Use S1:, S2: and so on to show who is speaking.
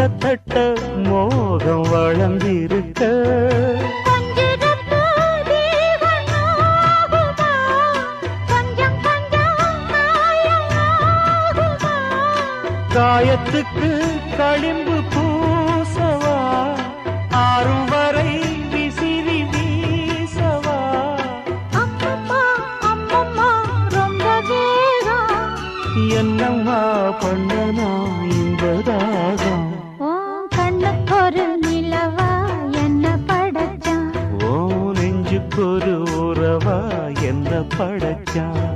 S1: கிட்டத்தட்ட மோகம் வளர்ந்திருக்க காயத்துக்கு களிம்பு பூசவா ஆறும் வரை விசிறி வீசவா
S2: அம்மம்மா அம்மம்மா ரொம்ப வேகம்
S1: என்னம்மா பண்ணனா இந்த தாகம்
S2: கண்ணுக்கொரு நிலவா என்ன படைச்சான்
S1: ஓ நெஞ்சுக்கொரு உறவா என்ன படைச்சான்